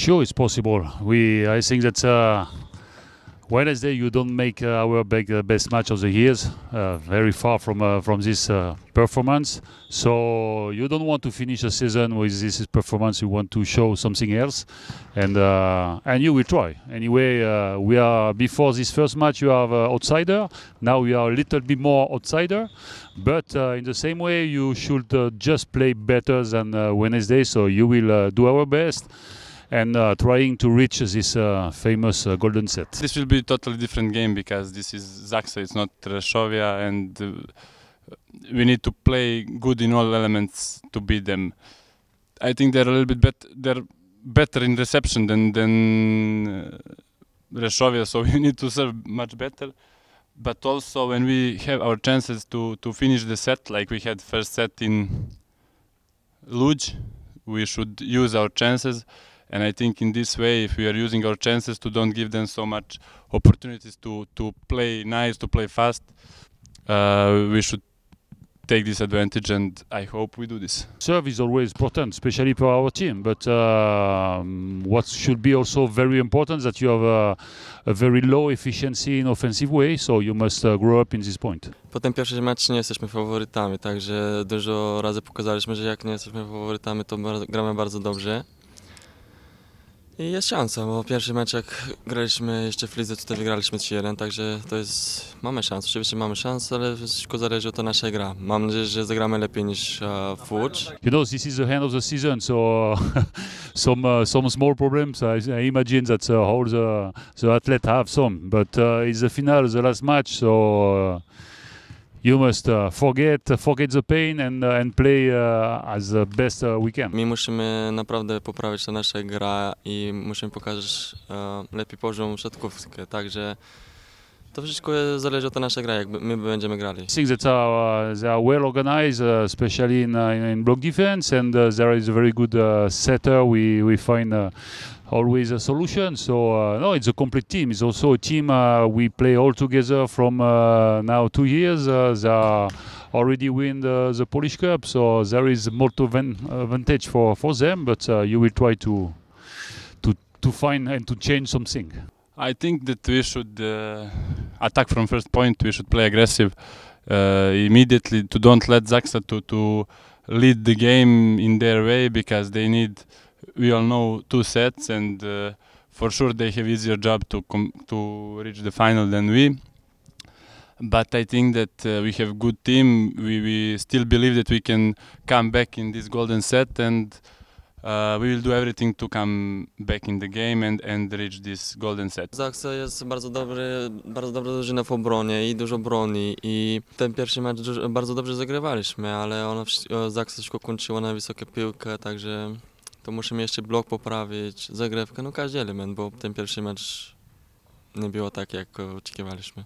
Sure, it's possible. I think that Wednesday you don't make our best match of the years. Very far from this performance. So you don't want to finish the season with this performance. You want to show something else, and you will try. Anyway, we are before this first match. You are outsider. Now we are a little bit more outsider, but in the same way you should just play better than Wednesday. So you will do our best. And trying to reach this famous golden set. This will be a totally different game because this is Zaksa, it's not Reshovia, and we need to play good in all elements to beat them. I think they're a little bit they're better in reception than Reshovia, so we need to serve much better. But also when we have our chances to finish the set, like we had first set in Lodz, we should use our chances. And I think in this way, if we are using our chances to don't give them so much opportunities to play nice, to play fast, we should take this advantage, and I hope we do this. Serve is always important, especially for our team. But what should be also very important that you have a very low efficiency in offensive way, so you must grow up in this point. Po tym pierwszym meczu nie jesteśmy faworytami, także dużo razy pokazaliśmy, że jak nie jesteśmy faworytami, to gramy bardzo dobrze. I jest szansa, bo pierwszy mecz jak graliśmy jeszcze w lidze, to wygraliśmy 3-1, także to jest, mamy szansę, oczywiście mamy szansę, ale wszystko zależy od naszej gry. Mam nadzieję, że zagramy lepiej niż w Łódź. You know, this is the end of the season, so some small problems. I imagine that all the athletes have some, but it's the final, the last match, so you must forget the pain and play as best we can. My musimy naprawdę poprawić tę naszą grę i musimy pokazać lepiej poziom siatkówkę, także to wszystko zależy od naszej gry, jak my będziemy grali. I think that they are well organized, especially in block defense, and there is a very good setter. We find always a solution. So no, it's a complete team. It's also a team we play all together from now 2 years. They already win the Polish Cup, so there is more advantage for them. But you will try to find and to change something. I think that we should attack from first point. We should play aggressive immediately to don't let Zaksa to lead the game in their way, because they need, we all know, 2 sets, and for sure they have easier job to reach the final than we. But I think that we have good team. We still believe that we can come back in this golden set, and we will do everything to come back in the game and reach this golden set. Zaksa jest bardzo dobra drużyna w obronie i dużo broni, i ten pierwszy mecz bardzo dobrze zagrywaliśmy, ale Zaksa szybko kończyła na wysokie piłkę, także to musimy jeszcze blok poprawić, zagrywkę, no każdy element, bo ten pierwszy mecz nie było tak, jak oczekiwaliśmy.